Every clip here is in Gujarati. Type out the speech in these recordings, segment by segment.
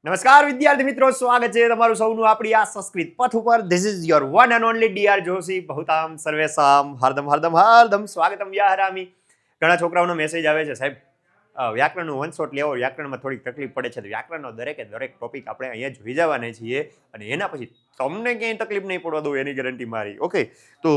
નમસ્કાર વિદ્યાર્થી મિત્રો, સ્વાગત છે તમારું સૌનું આપણી આ સંસ્કૃત પથ ઉપર. This is your one and only DR Joshi. બહુતામ સર્વેસામ હરદમ હરદમ હરદમ સ્વાગતમ વ્યાહરામી. ઘણા છોકરાઓનો મેસેજ આવે છે, સાહેબ વ્યાકરણનું વન શોટ લેવો, વ્યાકરણમાં થોડીક તકલીફ પડે છે, તો વ્યાકરણનો દરેકે દરેક ટોપિક આપણે અહીંયા જોઈ જવાના છીએ અને એના પછી તમને ક્યાંય તકલીફ નહીં પડવા દઉં એની ગેરંટી મારી. ઓકે, તો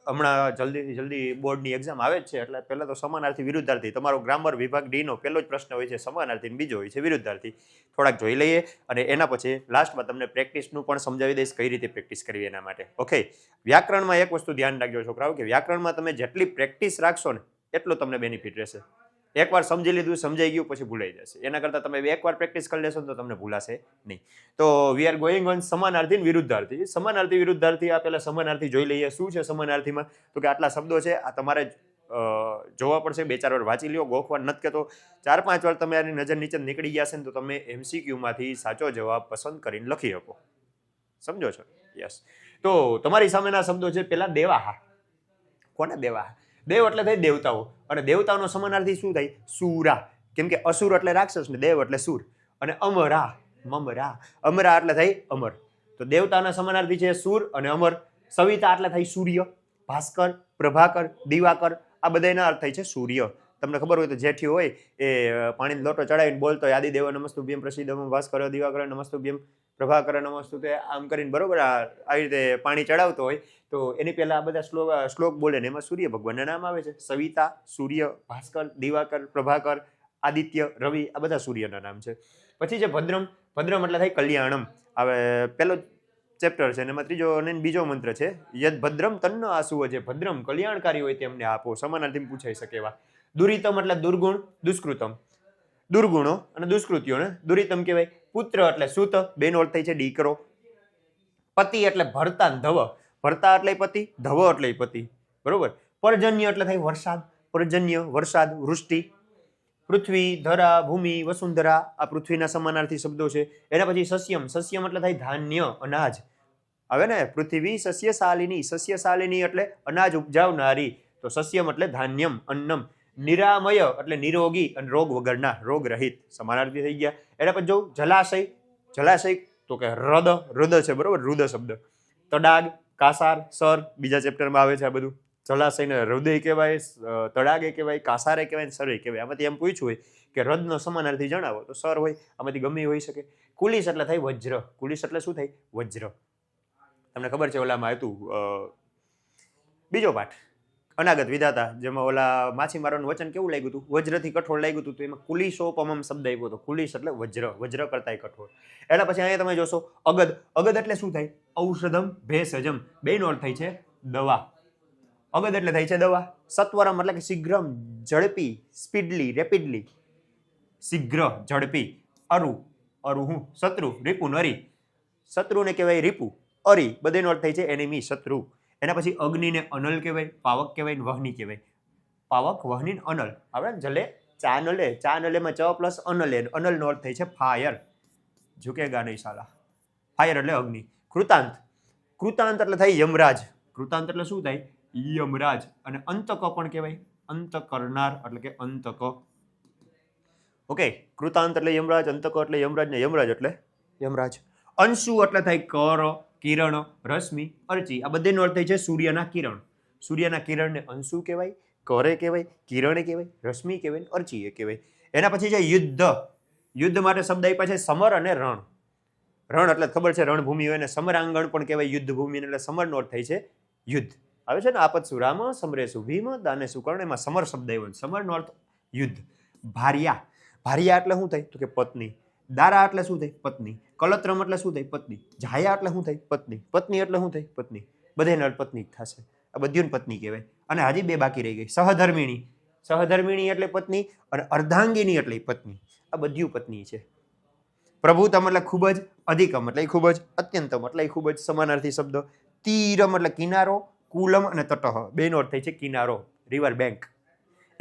હમણાં જલ્દીથી જલ્દી બોર્ડની એક્ઝામ આવે જ છે, એટલે પહેલાં તો સમાનાર્થી વિરુદ્ધાર્થી તમારો ગ્રામર વિભાગ ડીનો પહેલો જ પ્રશ્ન હોય છે સમાનાર્થી, બીજો હોય છે વિરુદ્ધાર્થી. થોડાક જોઈ લઈએ અને એના પછી લાસ્ટમાં તમને પ્રેક્ટિસનું પણ સમજાવી દઈશ, કઈ રીતે પ્રેક્ટિસ કરવી એના માટે. ઓકે, વ્યાકરણમાં એક વસ્તુ ધ્યાન રાખજો છોકરાઓ, કે વ્યાકરણમાં તમે જેટલી પ્રેક્ટિસ રાખશો ને એટલું તમને બેનિફિટ રહેશે. એકવાર સમજી લીધું, સમજાઈ ગયું, પછી ભૂલાઈ જશે. એના કરતાં તમે એકવાર પ્રેક્ટિસ કરી લેશો તો તમને ભૂલાશે નહીં. તો વી આર ગોઈંગ ઓન સમાનાર્થી અને વિરુદ્ધાર્થી. સમાનાર્થી વિરુદ્ધાર્થી, આ પહેલા સમાનાર્થી જોઈ લઈએ. શું છે સમાનાર્થીમાં? તો કે આટલા શબ્દો છે, આ તમારે જોવા પડશે, 2-4 વાર વાંચી લ્યો, ગોખવા નથી કહેતો. 4-5 વાર તમે આની નજર નીચે નીકળી ગયા છે ને તો તમે MCQમાંથી સાચો જવાબ પસંદ કરીને લખી શકો. સમજો છો? યસ. તો તમારી સામેના શબ્દો છે. પેલા દેવાહા. કોને દેવાહા? દેવ એટલે થાય દેવતાઓ, અને દેવતાઓનો સમાનાર્થી શું થાય? સુરા. કેમ કે અસુર એટલે રાક્ષસ ને દેવ એટલે સુર. અને અમરા, મમરા, અમરા એટલે થાય અમર. તો દેવતાના સમાનાર્થી છે સુર અને અમર. સવિતા એટલે થાય સૂર્ય. ભાસ્કર, પ્રભાકર, દિવાકર, આ બધાના અર્થ થાય છે સૂર્ય. તમને ખબર હોય તો જેઠી હોય એ પાણીનો લોટો ચડાવીને બોલતો હોય, આદિદેવ નમસ્તુભ્યમ પ્રસિદ્ધમ ભાસ્કર દિવાકર નમસ્તુભ્યમ પ્રભાકર નમસ્તુતે, આમ કરીને બરોબર આવી રીતે પાણી ચડાવતો હોય તો એની પહેલા આ બધા શ્લોક બોલે ને એમાં સૂર્ય ભગવાનના નામ આવે છે. સવિતા, સૂર્ય, ભાસ્કર, દિવાકર, પ્રભાકર, આદિત્ય, રવિ, આ બધા સૂર્યના નામ છે. પછી છે ભદ્રમ. ભદ્રમ એટલે થાય કલ્યાણમ. હવે પેલો ચેપ્ટર છે અને એમાં ત્રીજો અને બીજો મંત્ર છે, યદ ભદ્રમ તન્ન આસુવ. જે ભદ્રમ કલ્યાણકારી હોય તેમને આપો. સમાનાર્થી પૂછાઈ શકે એવા. દુરિતમ એટલે દુર્ગુણ, દુષ્કૃતમ. દુર્ગુણો અને દુષ્કૃતિઓને દુરિતમ કહેવાય. પુત્ર એટલે સુત, બેનો અર્થ થાય છે દીકરો. પતિ એટલે ભરતા ધવ. ભરતા એટલે પતિ, ધવ એટલે પતિ. બરોબર. પર્જન્ય એટલે થાય વરસાદ. પર્જન્ય, વરસાદ, વૃષ્ટિ. પૃથ્વી, ધરા, ભૂમિ, વસુંધરા, આ પૃથ્વીના સમાનાર્થી શબ્દો છે. એના પછી સસ્યમ. સસ્યમ એટલે થાય ધાન્ય, અનાજ. હવે ને પૃથ્વી સસ્યશાલિની. સસ્યશાલિની એટલે અનાજ ઉપજાવનારી. તો સસ્યમ એટલે ધાન્યમ, અન્નમ. નિરામય એટલે નિરોગી અને રોગ વગરના, રોગ રહિત. સમાનાર્થી થઈ ગયા. એના પછી જો જલાશય. જલાશય તો કે હૃદ. હૃદ છે બરોબર, હૃદ શબ્દ. તડાગ, કાસાર, સર, બીજા ચેપ્ટરમાં આવે છે આ બધું. જલાશયને હૃદય કહેવાય, તડાગે કહેવાય, કાસારે કહેવાય, સરે કહેવાય. આમાંથી એમ પૂછ્યું હોય કે હૃદનો સમાનાર્થી જણાવો તો સર હોય, આમાંથી ગમે હોઈ શકે. કુલિસ એટલે થાય વજ્ર. કુલિસ એટલે શું થાય? વજ્ર. તમને ખબર છે ઓલામાં હતું બીજો પાઠ અનાગત વિધાતા, જેમાં ઓલા માછીમારોનું વચન કેવું લાગ્યું હતું? વજ્રથી કઠોળ લાગ્યું હતું, તો એમાં કુલિશોપમમ શબ્દ આવ્યો હતો. કુલિશ એટલે વજ્ર, વજ્ર કરતાય કઠોળ. એના પછી અહીંયા તમે જોશો અગદ. અગદ એટલે શું થાય? ઔષધમ ભેષજમ, બેનો અર્થ થાય છે દવા. અગદ એટલે થાય છે દવા. સત્વરમ એટલે કે શીઘ્રમ, ઝડપી, સ્પીડલી, રેપિડલી. શીઘ્ર, ઝડપી. અરુ. અરુ હું? શત્રુ. રીપુ, નરી. શત્રુને કહેવાય રીપુ. અરી, બધાનો અર્થ થાય છે એનિમી, શત્રુ. એના પછી અગ્નિને અનલ કહેવાય, પાવક કહેવાય, વહની કહેવાય. પાવક, વહની, અનલ. હવે જલે ચા નલે. ચા નલેમાં ચ પ્લસ અનલે. અનલનો અર્થ થાય છે ફાયર. ઝુકેગા નહીં સાલા. ફાયર એટલે અગ્નિ. કૃતાંત. કૃતાંત એટલે થાય યમરાજ. કૃતાંત એટલે શું થાય? યમરાજ. અને અંતક પણ કહેવાય. અંત કરનાર એટલે કે અંતક. ઓકે, કૃતાંત એટલે યમરાજ, અંતક એટલે યમરાજ ને યમરાજ એટલે યમરાજ. અંશુ એટલે થાય કર, કિરણ, રશ્મિ, અર્ચી. આ બધાનો અર્થ થાય છે સૂર્યના કિરણ. સૂર્યના કિરણને અંશુ કહેવાય, કરે કહેવાય, કિરણે કહેવાય, રશ્મિ કહેવાય, અર્ચીએ કહેવાય. એના પછી છે યુદ્ધ. યુદ્ધ માટે શબ્દ આપ્યા છે સમર અને રણ. રણ એટલે ખબર છે રણભૂમિ હોય, ને સમરાંગણ પણ કહેવાય યુદ્ધ ભૂમિ. એટલે સમરનો અર્થ થાય છે યુદ્ધ. આવે છે ને આપત્સુ રામ, સમરેસુ ભીમ, દાનેસુ કર્ણ, એમાં સમર શબ્દ આવ્યો. સમરનો અર્થ યુદ્ધ. ભાર્યા. ભાર્યા એટલે શું થાય? તો કે પત્ની. દારા એટલે શું થાય? પત્ની. કલત્રમ એટલે શું થાય? પત્ની. જાયા એટલે શું થાય? પત્ની. પત્ની એટલે શું થાય? પત્ની. બધાને પત્ની થશે. આ બધીઓને પત્ની કહેવાય. અને હજી બે બાકી રહી ગઈ. સહધર્મિણી. સહધર્મિણી એટલે પત્ની, અને અર્ધાંગિની એટલે પત્ની. આ બધી પત્ની છે. પ્રભુતમ એટલે ખૂબ જ, અધિકમ એટલે ખૂબ જ, અત્યંતમ એટલે ખૂબ જ. સમાનાર્થી શબ્દ. તીરમ એટલે કિનારો, કુલમ અને તટહ, બેનો અર્થ થાય છે કિનારો, રિવર બેંક.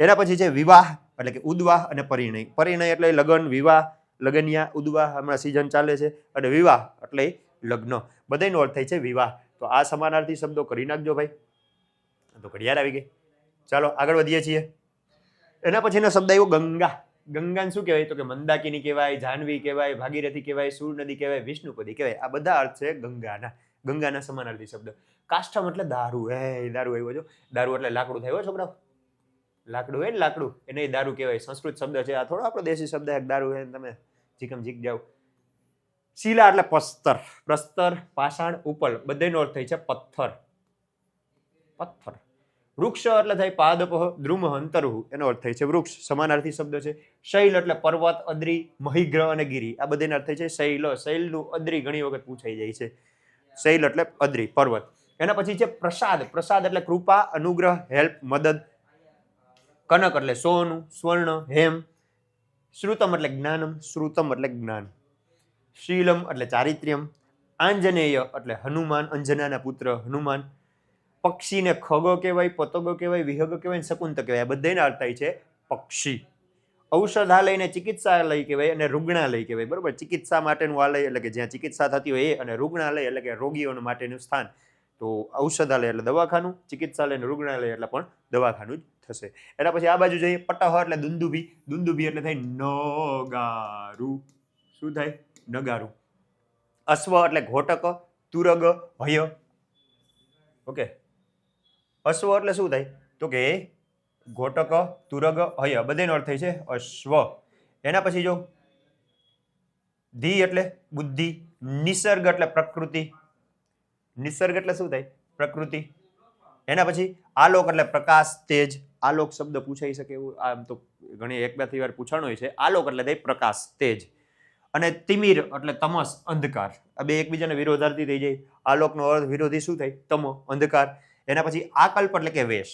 એના પછી છે વિવાહ એટલે કે ઉદ્વાહ અને પરિણય. પરિણય એટલે લગ્ન, વિવાહ, લગનિયા, ઉદ્વાહ હમણાં સિઝન ચાલે છે, અને વિવાહ એટલે લગ્ન. બધાનો અર્થ થાય છે વિવાહ. તો આ સમાનાર્થી શબ્દો કરી નાખજો ભાઈ. તો ઘડિયાળ આવી ગઈ. ચાલો આગળ વધીએ છીએ. એના પછીનો શબ્દ આવ્યો ગંગા. ગંગાને શું કહેવાય તો કે મંદાકિની કહેવાય, જાહ્નવી કહેવાય, ભાગીરથી કહેવાય, સૂર નદી કહેવાય, વિષ્ણુપદી કહેવાય. આ બધા અર્થ છે ગંગાના સમાનાર્થી શબ્દ. કાષ્ઠમ એટલે દારૂ. દારૂ આવ્યો છો. દારૂ એટલે લાકડું થાય હો છોકરાઓ. લાકડું હોય ને લાકડું, એને દારૂ કહેવાય. સંસ્કૃત શબ્દ છે આ, થોડો આપણો દેશી શબ્દ છે દારૂ. હે તમે જીકમ જીક જાવ. શીલા એટલે પસ્તર, પ્રસ્તર, પાષાણ, ઉપલ, બધાનો અર્થ થાય છે પથ્થર. પથ્થર. વૃક્ષ એટલે થાય પાદપઃ, દ્રુમઃ, અંતરહુ, એનો અર્થ થાય છે વૃક્ષ. સમાનાર્થી શબ્દ છે. શૈલ એટલે પર્વત, અદ્રી, મહિગ્રહ અને ગિરી. આ બધાનો અર્થ થાય છે શૈલ. શૈલનું અદ્રી ઘણી વખત પૂછાઈ જાય છે. શૈલ એટલે અદ્રી, પર્વત. એના પછી છે પ્રસાદ. પ્રસાદ એટલે કૃપા, અનુગ્રહ, હેલ્પ, મદદ. કનક એટલે સોનું, સ્વર્ણ, હેમ. શ્રુતમ એટલે જ્ઞાનમ, શ્રુતમ એટલે જ્ઞાન. શીલમ એટલે ચારિત્ર્યમ. આંજનેય એટલે હનુમાન, અંજનાના પુત્ર હનુમાન. પક્ષીને ખગો કહેવાય, પતંગો કહેવાય, વિહગ કહેવાય, શકુંત કહેવાય. બધાના અર્થ થાય છે પક્ષી. ઔષધાલયને ચિકિત્સાલય કહેવાય અને રુગ્ણાલય કહેવાય. બરોબર. ચિકિત્સા માટેનું આલય એટલે કે જ્યાં ચિકિત્સા થતી હોય એ, અને રુગ્ણાલય એટલે કે રોગીઓ માટેનું સ્થાન. તો ઔષધાલય એટલે દવાખાનું, ચિકિત્સાલય અને રુગ્ણાલય એટલે પણ દવાખાનું જ થશે. એના પછી આ બાજુ જોઈએ પટહ એટલે દુંદુભી. દુંદુભી એટલે થાય નગારું. શું થાય? નગારું. અશ્વ એટલે ઘોટક, તુરગ, ભય. ઓકે. અશ્વ એટલે શું થાય તો કે ઘોટક, તુરગ, હય, બધાનો અર્થ થાય છે અશ્વ. એના પછી જો ધી એટલે બુદ્ધિ. નિસર્ગ એટલે પ્રકૃતિ. નિસર્ગ એટલે શું થાય? પ્રકૃતિ. એના પછી આલોક એટલે પ્રકાશ, તેજ. આલોક શબ્દ પૂછાઈ શકે એવું આમ તો ઘણી એક બે વાર પૂછાણો હોય છે. આલોક એટલે થાય પ્રકાશ, તેજ. અને તિમિર એટલે તમસ, અંધકાર. આ બે એકબીજાને વિરોધાર્થી થઈ જાય. આલોકનો અર્થ વિરોધી શું થાય? તમો, અંધકાર. એના પછી આકલ્પ એટલે કે વેશ.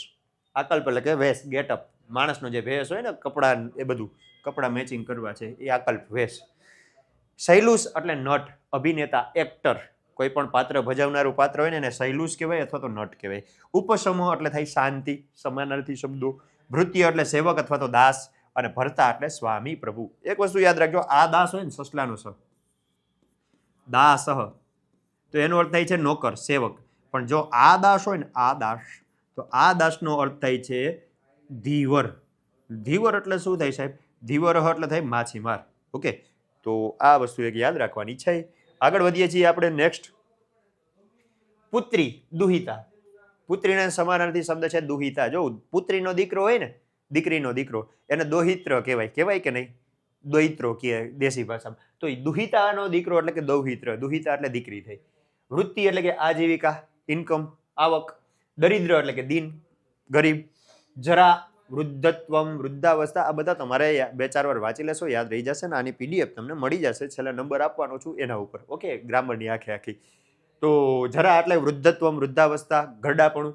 આકલ્પ એટલે કે વેશ, ગેટઅપ. માણસનો જે વેશ હોય ને, કપડા, એ બધું કપડા મેચિંગ કરવા છે એ આકલ્પ, વેશ. શૈલુષ એટલે નટ, અભિનેતા, એક્ટર. કોઈ પણ પાત્ર ભજવનારું પાત્ર હોય ને એને શૈલુષ કહેવાય અથવા તો નટ કહેવાય. ઉપસમો એટલે થાય શાંતિ, સમાનાર્થી શબ્દો. ભૃત્ય એટલે સેવક અથવા તો દાસ. અને ભરતા એટલે સ્વામી, પ્રભુ. એક વસ્તુ યાદ રાખજો, આ દાસ હોય ને સસલાનો સ, દાસ, તો એનો અર્થ થાય છે નોકર, સેવક. પણ જો આ દાસ હોય ને, આ દાસ, તો આ દાસનો અર્થ થાય છે ધીવર. ધીવર એટલે શું થાય સાહેબ? ધીવર એટલે થાય માછીમાર. ઓકે. તો આ વસ્તુ એક યાદ રાખવાની છે. આગળ વધીએ છીએ આપણે નેક્સ્ટ. પુત્રી, દુહિતા. પુત્રીના સમાનાર્થી શબ્દ છે દુહિતા. જો પુત્રીનો દીકરો હોય ને, દીકરીનો દીકરો, એને દોહિત્ર કહેવાય. કહેવાય કે નહીં? દોહિત્રો કે દેશી ભાષામાં. તો દુહિતાનો દીકરો એટલે કે દૌહિત્ર. દુહિતા એટલે દીકરી થઈ. વૃત્તિ એટલે કે આજીવિકા, ઇન્કમ, આવક. દરિદ્ર એટલે કે દીન, ગરીબ. જરા, વૃદ્ધત્વમ, વૃદ્ધાવસ્થા. આ બધા તમારે 2-4 વાર વાંચી લેશો, યાદ રહી જશે ને. આની પીડીએફ તમને મળી જશે. છેલ્લે નંબર આપવાનો છું એના ઉપર. ઓકે, ગ્રામરની આખી. તો જરા એટલે વૃદ્ધત્વમ, વૃદ્ધાવસ્થા, ઘરડાપણું.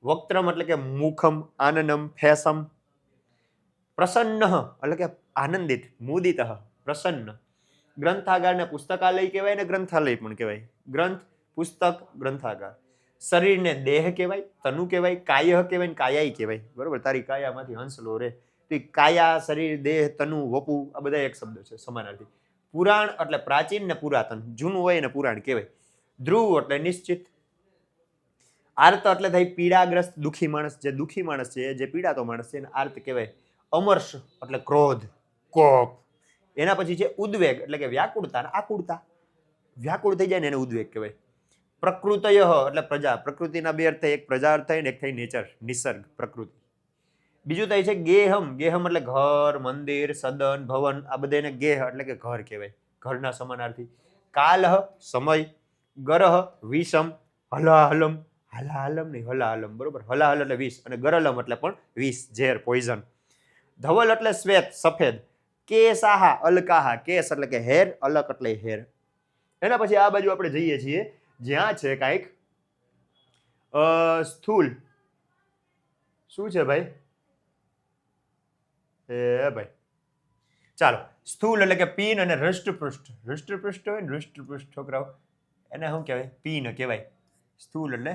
વક્ત્રમ એટલે કે મુખમ, આનનમ, ફેસમ. પ્રસન્ન એટલે કે આનંદિત, મુદિત, પ્રસન્ન. ગ્રંથાગાર ને પુસ્તકાલય કહેવાય ને ગ્રંથાલય પણ કહેવાય. ગ્રંથ, પુસ્તક, ગ્રંથાગાર. શરીરને દેહ કહેવાય, તનુ કહેવાય, કાય કહેવાય ને કાયાઈ કહેવાય. બરોબર. તારી કાયામાંથી હંસલો રે. તો કાયા, શરીર, દેહ, તનુ, વપુ, આ બધા એક શબ્દ છે સમાનાર્થી. પુરાણ એટલે પ્રાચીન ને પુરાતન, જૂનું હોય ને પુરાણ કહેવાય. ધ્રુવ એટલે નિશ્ચિત. આર્ત એટલે થાય પીડાગ્રસ્ત, દુઃખી માણસ. જે દુઃખી માણસ છે, જે પીડાતો માણસ છે એને આર્ત કહેવાય. અમર્ષ એટલે ક્રોધ, કોપ. એના પછી છે ઉદ્વેગ એટલે કે વ્યાકુળતા અને આકુળતા. વ્યાકુળ થઈ જાય ને એને ઉદ્વેગ કહેવાય. પ્રકૃતય એટલે પ્રજા. પ્રકૃતિના બે અર્થ થાય, એક પ્રજા અર્થ થાય ને એક થાય નેચર, નિસર્ગ, પ્રકૃતિ. બીજું થાય છે ગેહમ. ગેહમ એટલે ઘર, મંદિર, સદન, ભવન. આ બધાને ગેહ એટલે કે ઘર કહેવાય. ઘરના સમાનાર્થી. કાલહ સમય. ગરહ વિષમ. હલાહલમ, હલાહલમ નહીં, હલાહલમ. બરોબર. હલાહલ એટલે વિષ અને ગરલમ એટલે પણ વિષ, ઝેર, પોઈઝન. ધવલ એટલે શ્વેત, સફેદ. કેસાહા, અલકાહા. કેસ એટલે કે હેર, અલક એટલે હેર. એના પછી આ બાજુ આપણે જઈએ છીએ જ્યાં છે કાંઈક સ્થૂલ. શું છે ભાઈ? ભાઈ ચાલો, સ્થૂલ એટલે કે પીન અને હૃષ્ટપૃષ્ઠ. હૃષ્ટપૃષ્ઠ હોય ને, હૃષ્ટપૃષ્ઠ છોકરાઓ, એને શું કહેવાય? પીન કહેવાય. સ્થૂલ એટલે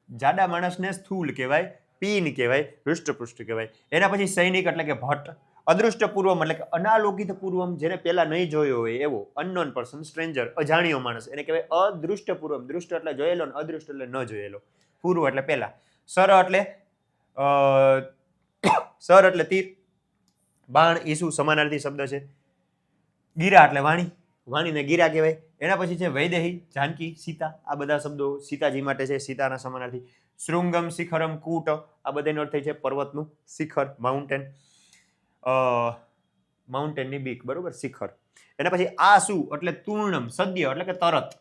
જાડા માણસને સ્થૂલ કહેવાય, પીન કહેવાય, હૃષ્ટપૃષ્ઠ કહેવાય. એના પછી સૈનિક એટલે કે ભટ્ટ. અદૃષ્ટ પૂર્વમ એટલે કે અનાલોકિત પૂર્વમ, જેને પહેલા નહીં જોયો હોય એવો. અનનોન પર્સન, સ્ટ્રેન્જર, અજાણ્યો માણસ, એને કહેવાય અદૃષ્ટ પૂર્વમ. દૃષ્ટ એટલે જોયેલો ને અદૃષ્ટ એટલે ન જોયેલો. પૂર્વ એટલે પહેલા. સર એટલે સર એટલે તીર, બાણ ઈસુ સમાનાર્થી શબ્દ છે. ગીરા એટલે વાણી, વાણીને ગીરા કહેવાય. એના પછી છે વૈદેહી, જાનકી, સીતા. આ બધા શબ્દો સીતાજી માટે છે, સીતાના સમાનાર્થી. શૃંગમ, શિખરમ, કૂટ, આ બધાનો અર્થ થાય છે પર્વતનું શિખર, માઉન્ટેન. માઉન્ટેનની બીક, બરોબર, શિખર. એના પછી આસુ એટલે તૂર્ણમ, સદ્ય એટલે કે તરત,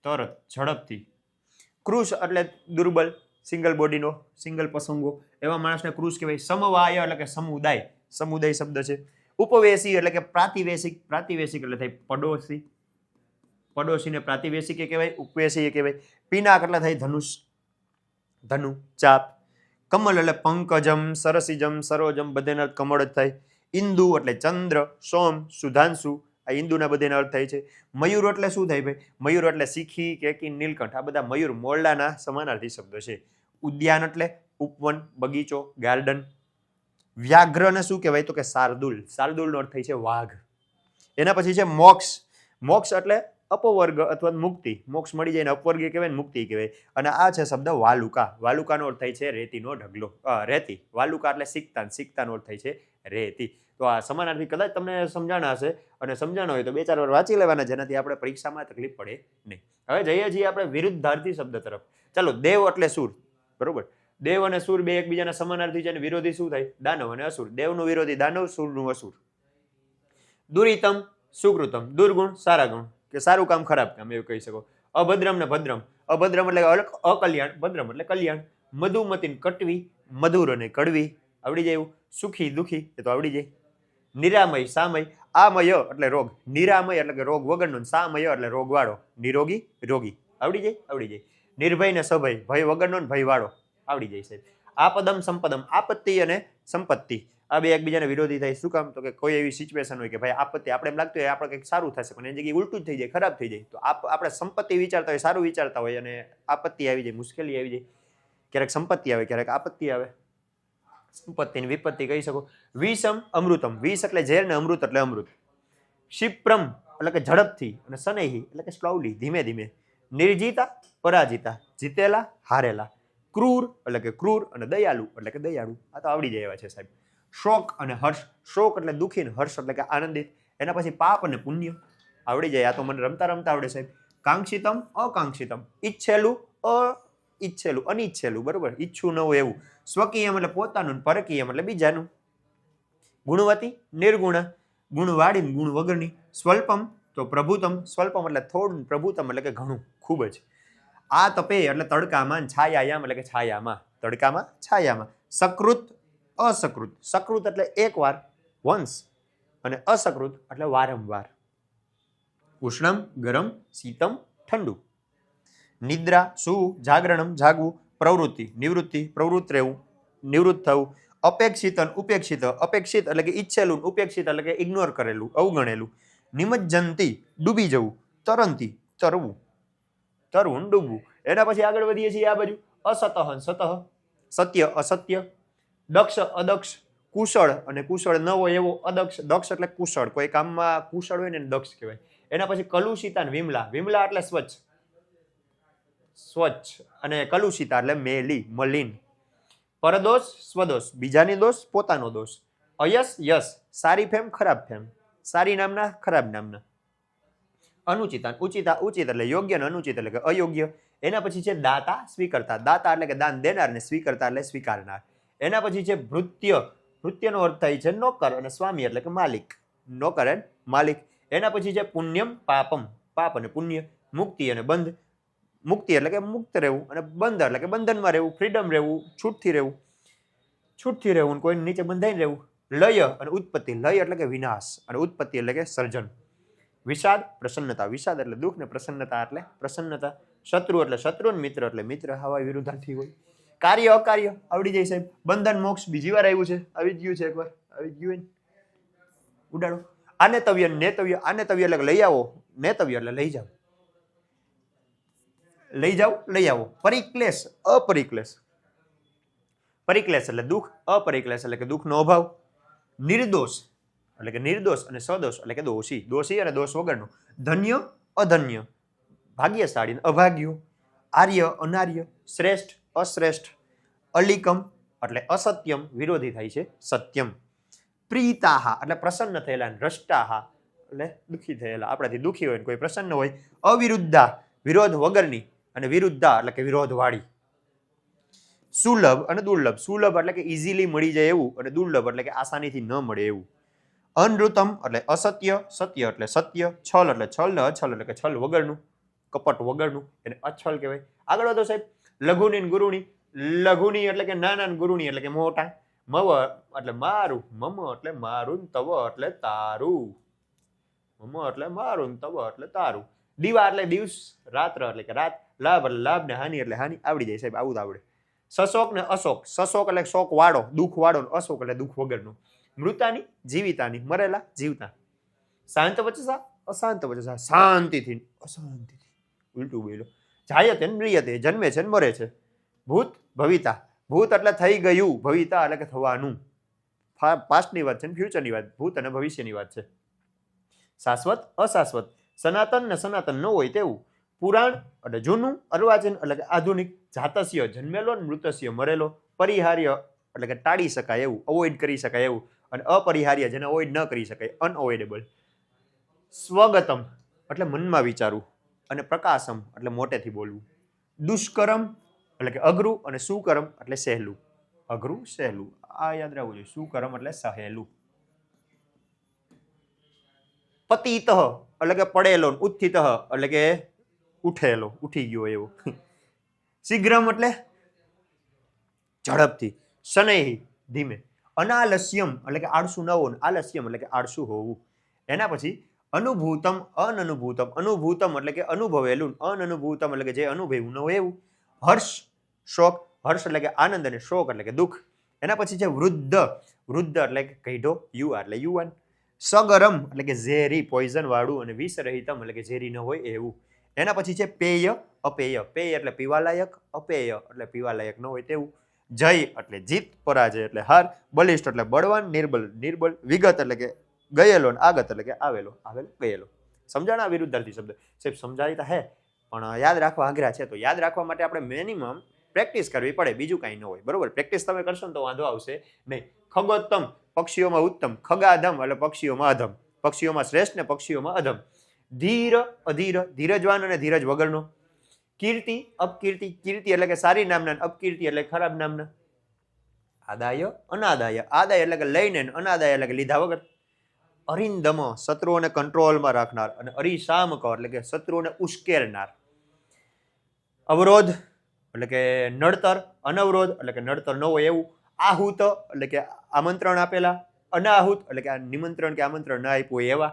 તરત, ઝડપથી. કૃષ એટલે દુર્બલ, સિંગલ બોડીનો, સિંગલ પસંગો, એવા માણસને કૃષ કહેવાય. સમવાય એટલે કે સમુદાય, સમુદાય શબ્દ છે. ઉપવેશી એટલે કે પ્રાતિવેશિક, પ્રાતિવેશિક એટલે થાય પડોશી, પડોશીને પ્રાતિવેશિક કહેવાય, ઉપવેશી કહેવાય. પિનાક એટલે થાય ધનુષ, ધનુ, ચાપ. કમલ એટલે પંકજમ, સરસિજમ, સરોજમ, બધાના અર્થ કમળ જ થાય. ઇન્દુ એટલે ચંદ્ર, સોમ, સુધાંશુ, આ ઇન્દુના બધાના અર્થ થાય છે. મયુર એટલે શું થાય ભાઈ? મયુર એટલે શીખી, કેકી, નીલકંઠ, આ બધા મયુર મોરલાના સમાનાર્થી શબ્દો છે. ઉદ્યાન એટલે ઉપવન, બગીચો, ગાર્ડન. વ્યાઘ્રને શું કહેવાય? તો કે શાર્દુલ, શાર્દુલનો અર્થ થાય છે વાઘ. એના પછી છે મોક્ષ. મોક્ષ એટલે અપવર્ગ અથવા મુક્તિ, મોક્ષ મળી જાય ને અપવર્ગીય કહેવાય ને મુક્તિ કહેવાય. અને આ છે શબ્દ વાલુકા. વાલુકાનો અર્થ થાય છે રેતીનો ઢગલો, રેતી. વાલુકા એટલે સિક્તાન, સિક્તાનો અર્થ થાય છે રેતી. તો આ સમાનાર્થી કદાચ તમને સમજાણા હશે, અને સમજાણો હોય તો 2-4 વાર વાંચી લેવાના, જેનાથી આપણે પરીક્ષામાં તકલીફ પડે નહીં. હવે જઈએ છીએ આપણે વિરુદ્ધાર્થી શબ્દ તરફ. ચાલો, દેવ એટલે સુર, બરોબર. દેવ અને સુર બે એકબીજાના સમાનાર્થી છે, અને વિરોધી શું થાય? દાનવ અને અસુર. દેવનું વિરોધી દાનવ, સુરનું અસુર. દુરિતમ, સુકૃતમ, દુર્ગુણ, સારા ગુણ, કે સારું કામ ખરાબ કામ, એવું કહી શકો. અભદ્રમ ને ભદ્રમ, અભદ્રમ એટલે અકલ્યાણ, ભદ્રમ એટલે કલ્યાણ. મધુમતીન, કટવી, મધુર અને કડવી, આવડી જાય એવું. સુખી, દુખી, એ તો આવડી જાય. નિરામય, સામય, આમય એટલે રોગ, નિરામય એટલે કે રોગ વગરનો, સામય એટલે રોગવાળો, નિરોગી, રોગી, આવડી જાય, આવડી જાય. નિર્ભય ને સભય, ભય વગરનો ને ભયવાળો, આવડી જાય સાહેબ. આપદમ, સંપદમ, આપત્તિ અને સંપત્તિ, આ બે એકબીજાને વિરોધી થાય. શું કામ? તો કે કોઈ એવી સિચ્યુએશન હોય કે ભાઈ આપત્તિ, આપણે એમ લાગતું હોય આપણે કંઈક સારું થશે, પણ એની જગ્યાએ ઉલટું જ થઈ જાય, ખરાબ થઈ જાય. તો આપણે સંપત્તિ વિચારતા હોય, સારું વિચારતા હોય, અને આપત્તિ આવી જાય, મુશ્કેલી આવી જાય. ક્યારેક સંપત્તિ આવે, ક્યારેક આપત્તિ આવે. સંપત્તિની વિપત્તિ કહી શકો. વિષમ, અમૃતમ, વિષ એટલે ઝેર ને અમૃત એટલે અમૃત. ક્ષિપ્રમ એટલે કે ઝડપથી, અને શનૈહી એટલે કે સ્લોલી, ધીમે ધીમે. નિર્જીતા, પરાજિતા, જીતેલા, હારેલા. ક્રૂર એટલે કે ક્રૂર, અને દયાળુ એટલે કે દયાળુ. આ તો આવડી જાય એવા છે સાહેબ. શોક અને હર્ષ, શોક એટલે દુઃખી ને હર્ષ એટલે કે આનંદિત. એના પછી પાપ અને પુણ્ય, આવડી જાય. આ તો મને રમતા રમતા આવડે સાહેબ. કાંક્ષિતમ, અકાંક્ષિતમ, ઈચ્છેલું, ઈચ્છેલું, અનિચ્છેલું, બરોબર, ઈચ્છું ન હોય એવું. સ્વકીયમ એટલે પોતાનું, પરકીયમ એટલે બીજાનું. ગુણવતી, નિર્ગુણ, ગુણવાળી, ગુણ વગરની. સ્વલ્પમ તો પ્રભુતમ, સ્વલ્પમ એટલે થોડું, પ્રભુતમ એટલે કે ઘણું, ખૂબ જ. આ તપે એટલે તડકામાં, છાયાયામ એટલે કે છાયામાં, તડકામાં, છાયામાં. સકૃત, અસકૃત, સકૃત એટલે એકવાર, વંશ, અને અસકૃત એટલે વારંવાર. ઉષ્ણમ, ગરમ, શીતમ, ઠંડુ. નિદ્રા, શું, જાગરણમ, જાગવું. પ્રવૃત્તિ, નિવૃત્તિ, પ્રવૃત્ત રહેવું, નિવૃત્ત થવું. અપેક્ષિત, ઉપેક્ષિત, અપેક્ષિત એટલે કે ઈચ્છેલું, ઉપેક્ષિત એટલે કે ઇગ્નોર કરેલું, અવગણેલું. નિમજ્જંતી, ડૂબી જવું. તરંતી, તરવું, તરવું, ડૂબવું. એના પછી આગળ વધીએ છીએ આ બાજુ. અસતઃ, સતઃ, સત્ય, અસત્ય. દક્ષ, અદક્ષ, કુશળ અને કુશળ ન હોય એવો અદક્ષ. દક્ષ એટલે કુશળ, કોઈ કામમાં કુશળ હોય ને દક્ષ કહેવાય. એના પછી કલુષિતા અને વિમલા. વિમલા એટલે સ્વચ્છ, સ્વચ્છ, અને કલુષિતા એટલે મેલી, મલિન. પરદોષ, સ્વદોષ, બીજાની દોષ, પોતાનો દોષ. અયસ, યશ, સારી ફેમ, ખરાબ ફેમ, સારી નામના, ખરાબ નામના. અનુચિતા, ઉચિતા, ઉચિત એટલે યોગ્ય, અને અનુચિત એટલે કે અયોગ્ય. એના પછી છે દાતા, સ્વીકર્તા. દાતા એટલે કે દાન દેનાર, ને સ્વીકર્તા એટલે સ્વીકારનાર. એના પછી છે ભૃત્ય. ભૃત્યનો અર્થ થાય છે નોકર, અને સ્વામી એટલે કે માલિક, નોકર એન્ડ માલિક. એના પછી છે પુણ્યમ, પાપમ, પાપ અને પુણ્ય. મુક્તિ અને બંધ. મુક્તિ એટલે કે મુક્ત રહેવું, અને બંધ એટલે કે બંધનમાં રહેવું, ફ્રીડમ રહેવું, છૂટથી રહેવું, છૂટથી રહેવું, કોઈ નીચે બંધાઈને રહેવું. લય અને ઉત્પત્તિ. લય એટલે કે વિનાશ, અને ઉત્પત્તિ એટલે કે સર્જન. વિષાદ, પ્રસન્નતા. વિષાદ એટલે દુઃખ, ને પ્રસન્નતા એટલે પ્રસન્નતા. શત્રુ એટલે શત્રુ, ને મિત્ર એટલે મિત્ર. હવા વિરુદ્ધાર્થી હોય. કાર્ય, અકાર્ય, આવડી જાય સાહેબ. બંધન, મોક્ષ, બીજી વાર આવ્યું છે, આવી જ ગયું છે એકવાર, આવી જ ગયું. ઉડાડો. આનેતવ્ય, નેતવ્ય. આનેતવ્ય એટલે લઈ આવો, નેતવ્ય એટલે લઈ જાઓ, લઈ જાઓ, લઈ આવો. પરિક્લેશ, અપરિક્લેશ. પરિક્લેશ એટલે દુઃખ, અપરિક્લેશ એટલે કે દુઃખનો અભાવ. નિર્દોષ એટલે કે નિર્દોષ, અને સદોષ એટલે કે દોષી, દોષી અને દોષ વગરનો. ધન્ય, અધન્ય, ભાગ્યશાળી, અભાગ્યો. આર્ય, અનાર્ય. શ્રેષ્ઠ, અશ્રેષ્ઠ. અલિકમ, એટલે અસત્યમ વિરોધી થાય છે સત્યમ. પ્રીતાહા એટલે પ્રસન્ન થયેલા, રષ્ટાહા એટલે દુઃખી થયેલા, આપણાથી દુઃખી હોય કોઈ પ્રસન્ન હોય. અવિરુદ્ધા વિરોધ વગરની, અને વિરુદ્ધા એટલે કે વિરોધવાળી. સુલભ અને દુર્લભ. સુલભ એટલે કે ઇઝીલી મળી જાય એવું, અને દુર્લભ એટલે કે આસાનીથી ન મળે એવું. અનૃતમ એટલે અસત્ય, સત્ય એટલે સત્ય, છલ એટલે છલ, ને અછલ એટલે કે છલ વગરનું, કપટ વગરનું, એને અછલ કહેવાય. આગળ વધો સાહેબ. લઘુની ને ગુરુની. લઘુની એટલે કે નાના, ને ગુરુની એટલે કે મોટા. મવ એટલે મારું, મમ એટલે મારું, તવ એટલે તારું. મમ એટલે મારું, તવ એટલે તારું. દીવા એટલે દિવસ, રાત્ર એટલે કે રાત, લાભ એટલે લાભ, ને હાનિ એટલે હાનિ. આવડી જાય સાહેબ, આવું તો આવડે. સશોક ને અશોક. સશોક એટલે શોક વાળો, દુઃખ વાળો, ને અશોક એટલે દુઃખ વગરનો. મૃતાની જીવિતાની, મરેલા જીવતા. શાંત વચસા અશાંત વચસા. શાંતિથી અશાંતિથી, ઉલટું બોલો. જાયતે મ્રિયતે જન્મે છે ને મરે છે. ભૂત ભવિતા. ભૂત એટલે થઈ ગયું, ભવિતા એટલે કે થવાનું. પાસ્ટની વાત છે ને ફ્યુચરની વાત, ભૂત અને ભવિષ્યની વાત છે. શાશ્વત અશાશ્વત. સનાતન ને સનાતન ન હોય તેવું. પુરાણ એટલે જૂનું, અર્વાચીન એટલે કે આધુનિક. જાતસ્ય જન્મેલો, ને મૃતસ્ય મરેલો. પરિહાર્ય એટલે કે ટાળી શકાય એવું, અવોઇડ કરી શકાય એવું. અને અપરિહાર્ય જેને અવોઇડ ન કરી શકાય, અનઅવોઇડેબલ. સ્વગતમ એટલે મનમાં વિચારવું, અને પ્રકાશમ એટલે મોટેથી બોલવું. દુષ્કર્મ એટલે કે અઘરું, અને સુકર્મ એટલે સહેલું. અઘરું સહેલું આ યાદ રાખવું જોઈએ. સુકર્મ એટલે સહેલું. પતિત એટલે કે પડેલો, ઉત્થિત એટલે કે ઉઠેલો, ઉઠી ગયો એવો. શીઘ્રમ એટલે ઝડપથી. શનૈ ધીમે. અનાલસ્યમ એટલે કે આળસુ ન હોવું, આલસ્યમ એટલે કે આળસુ હોવું. એના પછી અનુભૂતમ અનનુભૂતમ. અનુભૂતમ એટલે કે અનુભવેલું, અનનુભૂતમ એટલે કે જે અનુભવ્યું ન હોય એવું. હર્ષ શોક. હર્ષ એટલે કે આનંદ, અને શોક એટલે કે દુઃખ. એના પછી છે વૃદ્ધ. વૃદ્ધ એટલે કે કઈઢો, યુવા એટલે યુવાન. સગરમ એટલે કે ઝેરી, પોઈઝન વાળું, અને વિષરહિતમ એટલે કે ઝેરી ન હોય એવું. એના પછી છે પેય અપેય. પેય એટલે પીવાલાયક, અપેય એટલે પીવાલાયક ન હોય તેવું. જય એટલે જીત, પરાજય એટલે હાર. બલિષ્ઠ એટલે બળવાન, નિર્બલ નિર્બલ. વિગત એટલે કે ગયેલો, ને આગત એટલે કે આવેલો, આવેલો ગયેલો. સમજાણા વિરુદ્ધાર્થી શબ્દ સાહેબ? સમજાવીતા હે, પણ યાદ રાખવા આગ્રહ છે. તો યાદ રાખવા માટે આપણે મિનિમમ પ્રેક્ટિસ કરવી પડે, બીજું કાંઈ ન હોય. બરોબર, પ્રેક્ટિસ તમે કરશો ને તો વાંધો આવશે નહીં. ખગોત્તમ પક્ષીઓમાં ઉત્તમ. ખગાધમ એટલે પક્ષીઓમાં અધમ. પક્ષીઓમાં શ્રેષ્ઠ, ને પક્ષીઓમાં અધમ. ધીર અધીર, ધીરજવાન અને ધીરજ વગરનો. કીર્તિ અપકીર્તિ. કીર્તિ એટલે કે સારી નામના, અપકીર્તિ એટલે ખરાબ નામના. આદાય અનાદાય. આદાય એટલે કે લઈને, અનાદાય એટલે કે લીધા વગર. અરિંદમ શત્રુઓને કંટ્રોલમાં રાખનાર, અને અરિશામક એટલે કે શત્રુઓને ઉશ્કેરનાર. અવરોધ એટલે કે નડતર. અનવરોધ એટલે કે નડતર ન હોય એવું. આહુત એટલે કે આમંત્રણ આપેલા. અનાહુત એટલે કે નિમંત્રણ કે આમંત્રણ ના આપ્યું હોય એવા.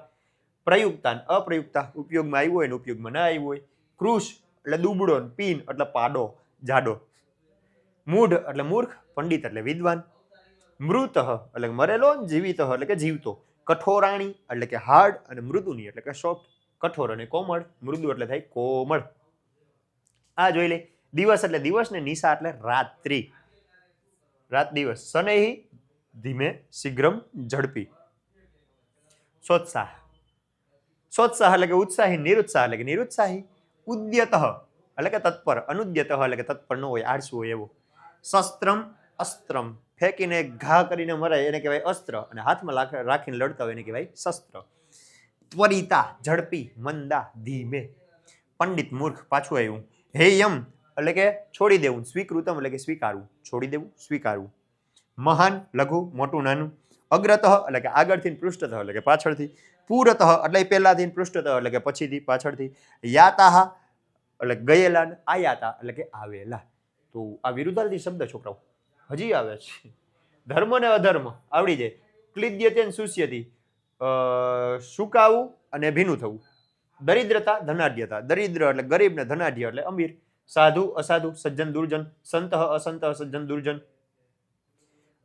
પ્રયુક્તા અપ્રયુક્તા. ઉપયોગમાં આવ્યું હોય ને ઉપયોગમાં ના આવ્યું હોય. કૃષ એટલે દુબળો, પીન એટલે પાડો, જાડો. મૂઢ એટલે મૂર્ખ. પંડિત એટલે વિદ્વાન. મૃત એટલે મરેલો, જીવિત એટલે કે જીવતો. કઠોરાણી એટલે કે હાર્ડ, અને મૃદુની એટલે કે સોફ્ટ. કઠોર અને કોમળ. મૃદુ એટલે થાય કોમળ. આ જોઈ લે. દિવસ એટલે દિવસ, ને નિશા એટલે રાત્રિ, રાત દિવસ. શનૈ ધીમે, શીઘ્રમ ઝડપી. સોત્સાહ. સોત્સાહ એટલે કે ઉત્સાહી. નિરુત્સાહ એટલે કે નિરુત્સાહી. ઉદ્યત એટલે કે તત્પર. અનુદ્યત એટલે કે તત્પર ન હોય, આળસુ હોય એવો. શસ્ત્રમ અસ્ત્રમ. ફેંકીને ઘા કરીને મરાય એને કહેવાય અસ્ત્ર, અને હાથમાં રાખીને લડતા હોય એને કહેવાય શસ્ત્ર. ત્વરિતા ઝડપી, મંદા ધીમે. પંડિત મૂર્ખ, પાછું આવ્યું. હેયમ એટલે કે છોડી દેવું. સ્વીકૃતમ એટલે કે સ્વીકારવું, છોડી દેવું, સ્વીકારવું. મહાન લઘુ, મોટું નાનું. અગ્રતઃ એટલે કે આગળથી, પૃષ્ઠતઃ એટલે કે પાછળથી. પૂરતઃ એટલે પહેલાથી, પૃષ્ઠતઃ એટલે કે પછીથી, પાછળથી. યાતાહ એટલે ગયેલા, ને આયાતા એટલે કે આવેલા. તો આ વિરુદ્ધાર્થી શબ્દ છોકરાઓ હજી આવે છે. ધર્મ ને અધર્મ આવડી જાય. ક્લિદ્યતે ને શુષ્યતિ. સુકાવું અને ભીનું થવું. દરિદ્રતા ધનાઢ્યતા. દરિદ્ર એટલે ગરીબ, ને ધનાઢ્ય એટલે અમીર. સાધુ અસાધુ, સજ્જન દુર્જન. સંત અસંત, સજ્જન દુર્જન.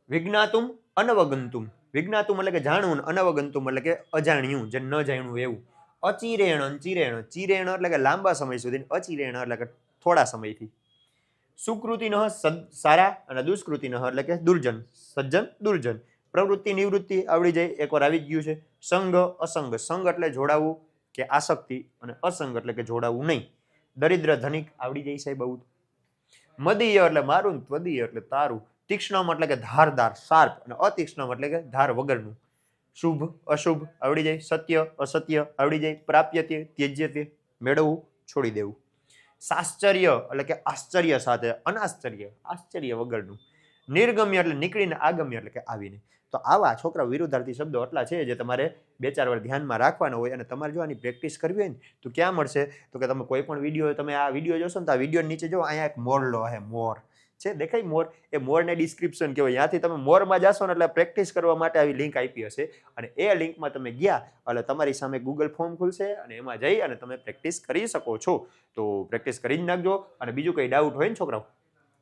વિજ્ઞાતુમ અનવગંતુમ. વિજ્ઞાતુમ એટલે કે જાણવું, ને અનવગંતુમ એટલે કે અજાણ્યું, જે ન જાણ્યું એવું. અચિરેણ ચિરેણ. ચિરેણ એટલે કે લાંબા સમય સુધી. અચિરેણ એટલે કે થોડા સમયથી. સુકૃતિન સારા, અને દુષ્કૃતિન એટલે કે દુર્જન. સજ્જન દુર્જન. પ્રવૃત્તિ નિવૃત્તિ આવડી જાય, એકવાર આવી જ ગયું છે. સંગ અસંગ. સંગ એટલે જોડાવું કે આસક્તિ, અને અસંગ એટલે કે જોડાવું નહીં. દરિદ્ર ધનિક આવડી જાય સાહેબ બહુ. મદીય એટલે મારું, ત્વદીય એટલે તારું. તીક્ષ્ણમ એટલે કે ધારદાર શાર્પ, અને અતીક્ષ્ણમ એટલે કે ધાર વગરનું. શુભ અશુભ આવડી જાય, સત્ય અસત્ય આવડી જાય, પ્રાપ્યતે ત્યજ્યતે મેળવવું છોડી દેવું. સાશ્ચર્ય એટલે કે આશ્ચર્ય સાથે, અનાશ્ચર્ય આશ્ચર્ય વગરનું. નિર્ગમ્ય એટલે નીકળીને, આગમ્ય એટલે કે આવીને. તો આવા છોકરા વિરુદ્ધાર્થી શબ્દો એટલા છે જે તમારે 2-4 વાર ધ્યાનમાં રાખવાના હોય. અને તમારે જો આની પ્રેક્ટિસ કરવી હોય ને તો ક્યાં મળશે? તો કે તમે કોઈ પણ વિડીયો, તમે આ વિડીયો જોશો ને તો આ વિડીયો નીચે જો અહીંયા એક મોરલો હે, મોર છે, દેખાય મોર? એ મોરને ડિસ્ક્રિપ્શન કહેવાય. ત્યાંથી તમે મોરમાં જાશો ને એટલે પ્રેક્ટિસ કરવા માટે આવી લિંક આપી હશે, અને એ લિંકમાં તમે ગયા એટલે તમારી સામે ગૂગલ ફોર્મ ખુલશે, અને એમાં જઈ અને તમે પ્રેક્ટિસ કરી શકો છો. તો પ્રેક્ટિસ કરી જ નાખજો. અને બીજું કંઈ ડાઉટ હોય ને છોકરાઓ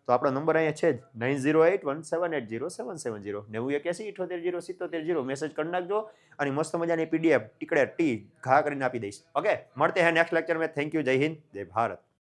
તો આપણો નંબર અહીંયા છે જ 9081780770 9180780770. મેસેજ કરી નાખજો, અને મસ્ત મજાની PDF ટીકડે ટી ઘા કરીને આપી દઈશ. ઓકે, મળતે હે નેક્સ્ટ લેક્ચર में. Thank you. જય હિન્દ, જય ભારત.